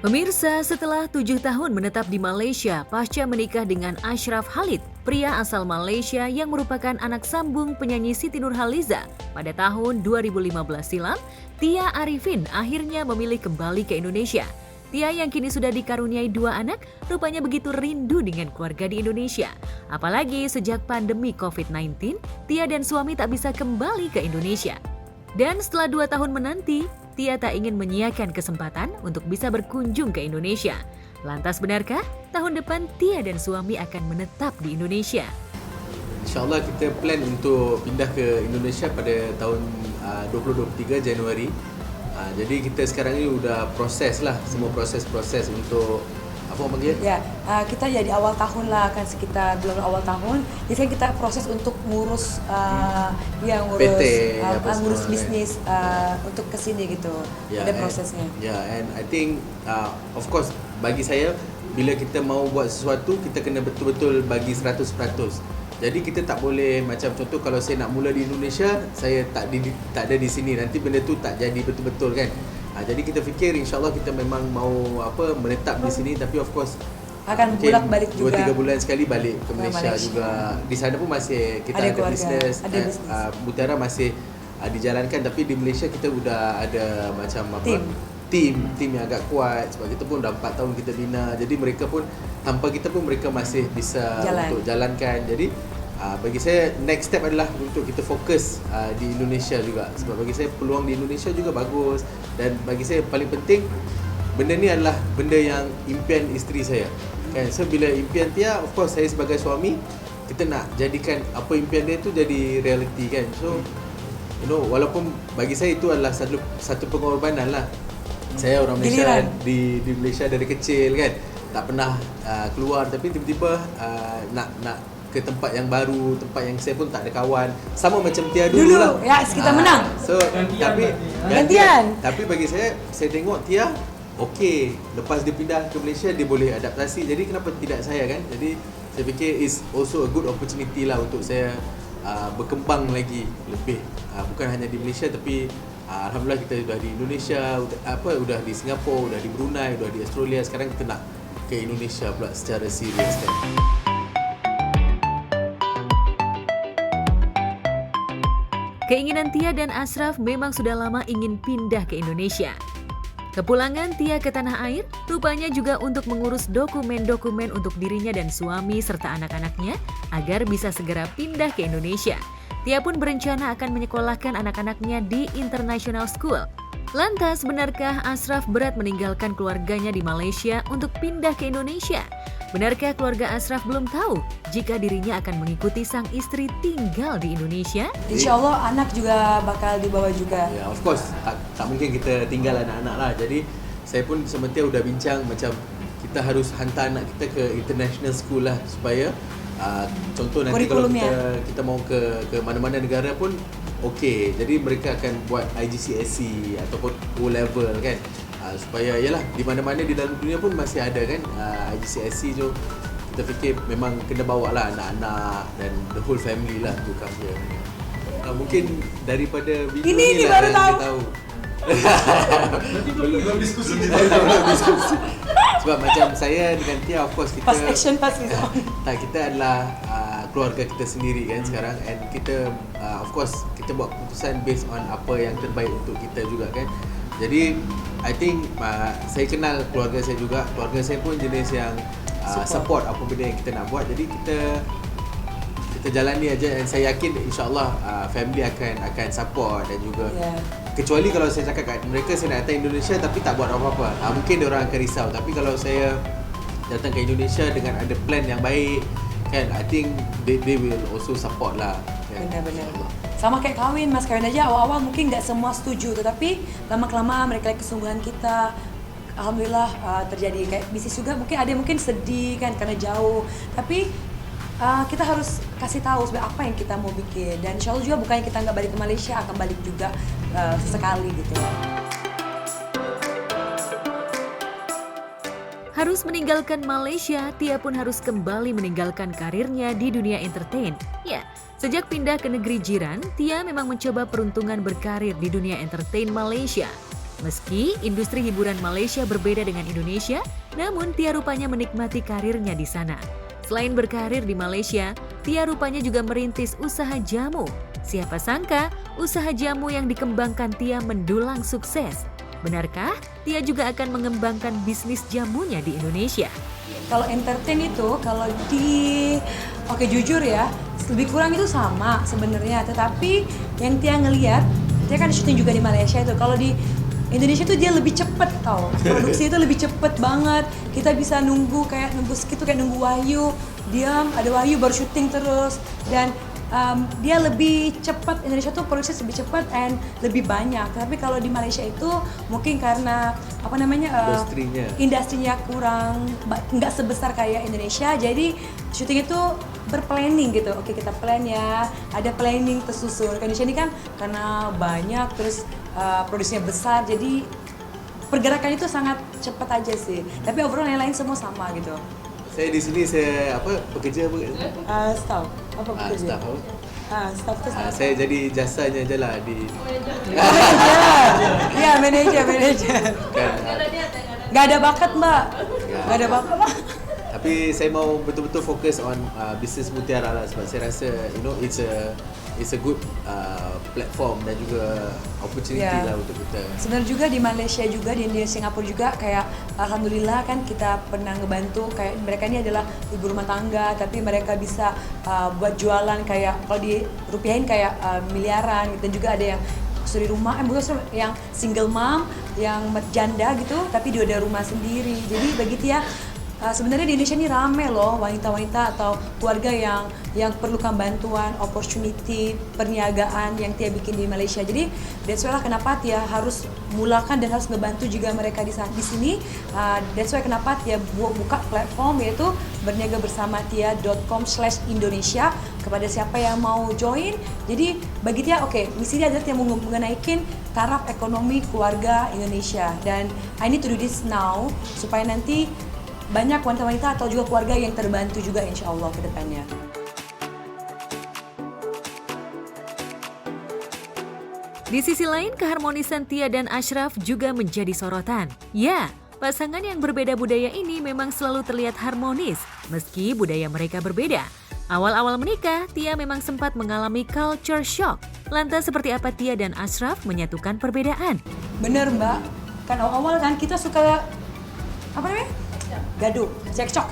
Pemirsa, setelah 7 tahun menetap di Malaysia pasca menikah dengan Ashraf Khalid, pria asal Malaysia yang merupakan anak sambung penyanyi Siti Nurhaliza, pada tahun 2015 silam, Tia Arifin akhirnya memilih kembali ke Indonesia. Tia yang kini sudah dikaruniai 2 anak, rupanya begitu rindu dengan keluarga di Indonesia. Apalagi sejak pandemi COVID-19, Tia dan suami tak bisa kembali ke Indonesia. Dan setelah 2 tahun menanti, Tia tak ingin menyiakan kesempatan untuk bisa berkunjung ke Indonesia. Lantas benarkah tahun depan Tia dan suami akan menetap di Indonesia? InsyaAllah kita plan untuk pindah ke Indonesia pada tahun 2023 Januari. Jadi kita sekarang ni sudah proses lah, semua proses-proses untuk apa orang panggil? Ya, kita jadi awal tahun lah, kan sekitar bulan awal tahun. Jadi kita proses untuk ngurus PT, ngurus bisnis untuk kesini gitu. Ada prosesnya. And I think of course bagi saya bila kita mau buat sesuatu kita kena betul-betul bagi 100%. Jadi kita tak boleh macam contoh kalau saya nak mula di Indonesia, saya tak ada di sini, nanti benda tu tak jadi betul-betul kan. Jadi kita fikir insyaAllah kita memang mau menetap di sini, tapi of course akan bolak-balik juga 2-3 bulan sekali balik ke Malaysia juga. Di sana pun masih kita ada bisnes, Mutiara masih dijalankan, tapi di Malaysia kita sudah ada macam tim yang agak kuat sebab kita pun dah 4 tahun kita bina. Jadi mereka pun tanpa kita pun mereka masih bisa untuk jalankan. Jadi bagi saya next step adalah untuk kita fokus di Indonesia juga, sebab bagi saya peluang di Indonesia juga bagus, dan bagi saya paling penting benda ni adalah benda yang impian isteri saya kan. So bila impian Tia, of course saya sebagai suami kita nak jadikan apa impian dia tu jadi reality kan. So walaupun bagi saya itu adalah satu pengorbanan lah. Saya orang Malaysia, di Malaysia dari kecil kan, tak pernah keluar, tapi tiba-tiba nak ke tempat yang baru, tempat yang saya pun tak ada kawan. Sama macam Tia dulu lah. Ya, kita menang. So, gantian. Tapi bagi saya tengok Tia, okey, lepas dia pindah ke Malaysia, dia boleh adaptasi. Jadi kenapa tidak saya kan? Jadi saya fikir is also a good opportunity lah untuk saya berkembang lagi lebih. Bukan hanya di Malaysia, tapi alhamdulillah kita sudah di Indonesia, sudah di Singapura, sudah di Brunei, sudah di Australia. Sekarang kita nak ke Indonesia pula secara serius kan. Keinginan Tia dan Ashraf memang sudah lama ingin pindah ke Indonesia. Kepulangan Tia ke tanah air rupanya juga untuk mengurus dokumen-dokumen untuk dirinya dan suami serta anak-anaknya agar bisa segera pindah ke Indonesia. Tia pun berencana akan menyekolahkan anak-anaknya di international school. Lantas, benarkah Ashraf berat meninggalkan keluarganya di Malaysia untuk pindah ke Indonesia? Benarkah keluarga Ashraf belum tahu jika dirinya akan mengikuti sang istri tinggal di Indonesia? InsyaAllah anak juga bakal dibawa juga. Ya, of course. Tak mungkin kita tinggal anak-anak lah. Jadi, saya pun sementia sudah bincang macam kita harus hantar anak kita ke international school lah supaya contoh nanti kalau kita mau ke mana-mana negara pun okey. Jadi mereka akan buat IGCSE ataupun O-level kan. Supaya yalah di mana-mana di dalam dunia pun masih ada kan IGCSE tu. Kita fikir memang kena bawa lah anak-anak dan the whole family lah to come here. Mungkin daripada video ni lah yang kita tahu. Belum diskusi. Sebab macam saya dengan Tia, of course kita Fast action, fast response. Kita adalah keluarga kita sendiri kan sekarang, and kita of course kita buat keputusan based on apa yang terbaik untuk kita juga kan. Jadi I think saya kenal keluarga saya juga. Keluarga saya pun jenis yang support apa benda yang kita nak buat. Jadi kita jalani aja, dan saya yakin insyaAllah family akan support dan juga kecuali kalau saya cakap kat mereka saya nak datang Indonesia tapi tak buat apa-apa, mungkin diorang akan risau. Tapi kalau saya datang ke Indonesia dengan ada plan yang baik kan, I think they will also support lah kan? Benar-benar. Sama kayak kahwin, mas kahwin aja awal-awal mungkin nggak semua setuju, tetapi lama-kelamaan mereka lihat kesungguhan kita, alhamdulillah terjadi kayak bisnis juga. Mungkin ada yang mungkin sedih kan karena jauh, tapi kita harus kasih tahu sebenarnya apa yang kita mau bikin, dan insya Allah juga bukannya kita nggak balik ke Malaysia, akan balik juga sesekali gitu. Harus meninggalkan Malaysia, Tia pun harus kembali meninggalkan karirnya di dunia entertain. Ya, sejak pindah ke negeri jiran, Tia memang mencoba peruntungan berkarir di dunia entertain Malaysia. Meski industri hiburan Malaysia berbeda dengan Indonesia, namun Tia rupanya menikmati karirnya di sana. Selain berkarir di Malaysia, Tia rupanya juga merintis usaha jamu. Siapa sangka, usaha jamu yang dikembangkan Tia mendulang sukses. Benarkah Tia juga akan mengembangkan bisnis jamunya di Indonesia? Kalau entertain itu, kalau jujur ya, lebih kurang itu sama sebenarnya. Tetapi yang Tia ngelihat, Tia kan syuting juga di Malaysia itu. Kalau di Indonesia tuh dia lebih cepet tau, produksi itu lebih cepet banget. Kita bisa nunggu Wahyu, diam, ada Wahyu baru syuting terus. Dan dia lebih cepat, Indonesia tuh produksi lebih cepat and lebih banyak. Tapi kalau di Malaysia itu mungkin karena industrinya kurang, nggak sebesar kayak Indonesia. Jadi syuting itu berplanning gitu. Oke, kita plan ya, ada planning tersusun. Indonesia ini kan karena banyak terus produksinya besar, jadi pergerakan itu sangat cepat aja sih. Tapi overall yang lain semua sama gitu. Saya di sini pekerja apa? Staff. Apa bekerja? Staff itu saya jadi jasanya je lah di. Iya, manajer. Gak ada bakat mbak. Gak ada bakat mbak. Tapi saya mau betul-betul fokus on bisnes Mutiara lah, sebab saya rasa it's a good platform dan juga opportunity lah untuk kita. Sebenarnya juga di Malaysia juga, di Singapura juga kayak alhamdulillah kan kita pernah ngebantu kayak mereka ini adalah ibu rumah tangga tapi mereka bisa buat jualan kayak kalau dirupiahin kayak miliaran gitu. Dan juga ada yang suri rumah, yang single mom, yang janda gitu tapi dia ada rumah sendiri. Jadi bagi Tia sebenarnya di Indonesia ini rame loh wanita-wanita atau keluarga yang perlukan bantuan, opportunity, perniagaan yang Tia bikin di Malaysia. Jadi that's why lah kenapa Tia harus mulakan dan harus ngebantu juga mereka di sini. That's why kenapa Tia buka platform yaitu berniagabersamatia.com/Indonesia kepada siapa yang mau join. Jadi bagi Tia misi dia adalah Tia mau mengenaikin taraf ekonomi keluarga Indonesia, dan I need to do this now supaya nanti banyak wanita-wanita atau juga keluarga yang terbantu juga insya Allah ke depannya. Di sisi lain, keharmonisan Tia dan Ashraf juga menjadi sorotan. Ya, pasangan yang berbeda budaya ini memang selalu terlihat harmonis, meski budaya mereka berbeda. Awal-awal menikah, Tia memang sempat mengalami culture shock. Lantas seperti apa Tia dan Ashraf menyatukan perbedaan? Bener mbak, kan awal-awal kan kita suka gaduh, cekcok.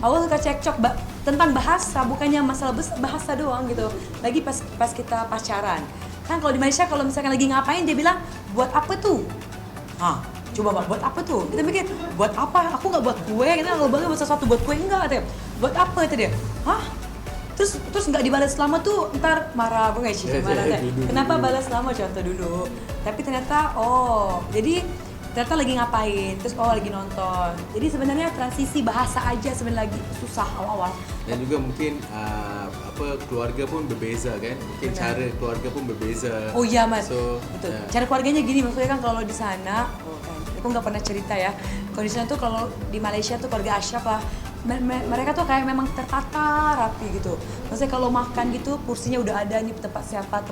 Awal suka cekcok tentang bahasa, bukannya masalah bahasa doang gitu. Lagi pas kita pacaran. Kan kalau di Malaysia kalau misalkan lagi ngapain dia bilang, "Buat apa tuh?" Coba Mbak, buat apa tuh? Kita mikir, buat apa? Aku nggak buat kue, kita nggak buat sesuatu buat kue, enggak katanya. Buat apa kata dia? Terus nggak dibalas lama tuh, ntar marah, aku nggak sih marah. Kenapa balas lama? Contoh dulu. Tapi ternyata, jadi ternyata lagi ngapain, terus lagi nonton. Jadi sebenarnya transisi bahasa aja sebenarnya lagi susah awal-awal. Dan juga mungkin keluarga pun berbeza kan, mungkin cara keluarga pun berbeza. Oh iya mas, betul. Yeah. Cara keluarganya gini, maksudnya kan kalau di sana, aku nggak pernah cerita ya. Kalau di sana tuh kalau di Malaysia tuh keluarga Ashraf lah, mereka tuh kayak memang tertata rapi gitu. Maksudnya kalau makan gitu kursinya udah ada nih tempat siapa.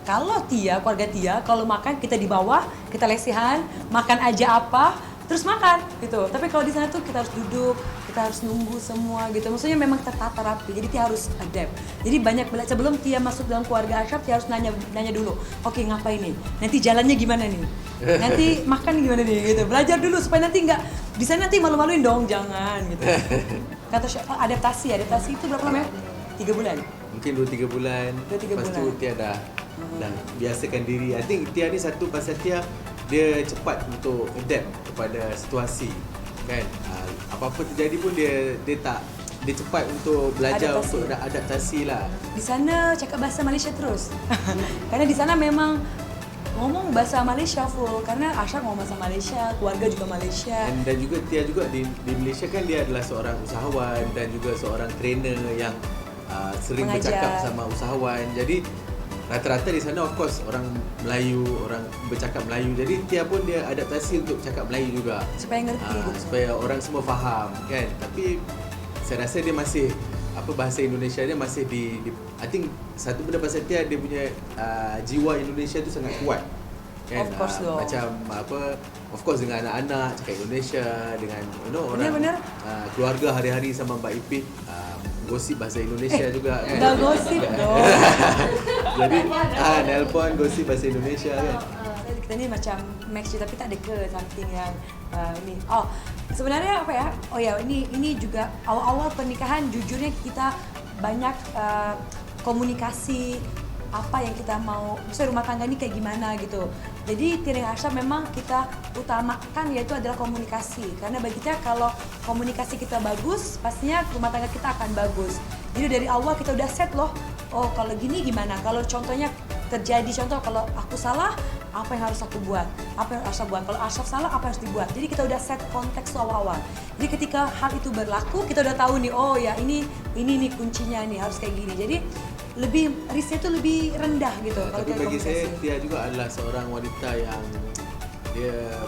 Kalau keluarga Tia, kalau makan kita di bawah, kita lesehan, makan aja apa, terus makan gitu. Tapi kalau di sana tuh kita harus duduk, kita harus nunggu semua gitu. Maksudnya memang tertata rapi. Jadi Tia harus adapt. Jadi banyak belajar sebelum Tia masuk dalam keluarga Ashraf, Tia harus nanya dulu. Oke, ngapain nih? Nanti jalannya gimana nih? Nanti makan gimana nih? Gitu. Belajar dulu supaya nanti nggak di sana nanti malu-maluin dong, jangan gitu. Kata adaptasi itu berapa lama ya? 3 bulan. Mungkin 2-3 bulan. Lepas tu Tia dah biasakan diri. I think Tia ni satu pasal Tia dia cepat untuk adapt kepada situasi kan. Apa-apa terjadi pun dia cepat untuk belajar untuk adaptasi lah. Di sana cakap bahasa Malaysia terus. Karena di sana memang ngomong bahasa Malaysia full, karena Ashraf ngomong bahasa Malaysia, keluarga juga Malaysia. Dan juga Tia juga di Malaysia kan dia adalah seorang usahawan dan juga seorang trainer yang sering bercakap sama usahawan. Jadi rata-rata di sana of course orang Melayu, orang bercakap Melayu. Jadi Tia pun dia adaptasi untuk cakap Melayu juga. Supaya ngerti gitu. Supaya orang semua faham kan. Tapi saya rasa dia masih bahasa Indonesia dia masih I think satu benda pasal Tia dia punya jiwa Indonesia tu sangat kuat. kan. Of course dong. Macam apa, of course dengan anak-anak cakap Indonesia, dengan orang Benar. keluarga hari-hari sama Mbak Ipin gosip bahasa Indonesia juga kan. Udah gosip dong. Jadi nelpon gosip bahasa Indonesia kan. Kita ni macam match je tapi tak ada ke something yang ini. Oh, sebenarnya apa ya? Oh ya, ini juga awal-awal pernikahan jujurnya kita banyak komunikasi apa yang kita mau, misalnya rumah tangga ini kayak gimana gitu. Jadi Tia dan Ashraf memang kita utamakan yaitu adalah komunikasi. Karena bagi kita kalau komunikasi kita bagus, pastinya rumah tangga kita akan bagus. Jadi dari awal kita udah set loh, oh kalau gini gimana? Kalau contohnya terjadi contoh kalau aku salah, apa yang harus aku buat? Apa yang harus aku buat? Kalau Ashraf salah, apa yang harus dibuat? Jadi kita udah set konteks awal-awal. Jadi ketika hal itu berlaku, kita udah tahu nih, oh ya ini nih kuncinya nih harus kayak gini. Jadi lebih risknya itu lebih rendah gitu. Tapi bagi saya Tia juga adalah seorang wanita yang dia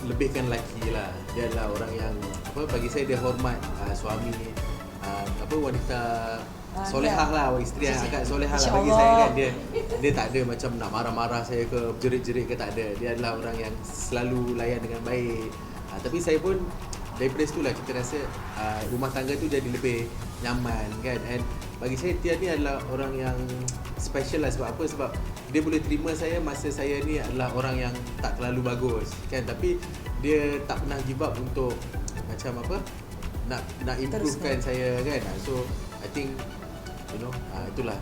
lebihkan lelaki lah. Dia adalah orang yang bagi saya dia hormat suami wanita solehah lah, isteri yang agak solehah lah bagi saya kan. Dia tak ada macam nak marah-marah saya ke, jerit-jerit ke, tak ada. Dia adalah orang yang selalu layan dengan baik. Tapi saya pun daripada situ lah kita rasa rumah tangga tu jadi lebih nyaman kan. And bagi saya Tia ni adalah orang yang special lah. Sebab apa? Sebab dia boleh terima saya masa saya ni adalah orang yang tak terlalu bagus kan. Tapi dia tak pernah give up untuk macam apa, nak improvekan saya kan. So I think itulah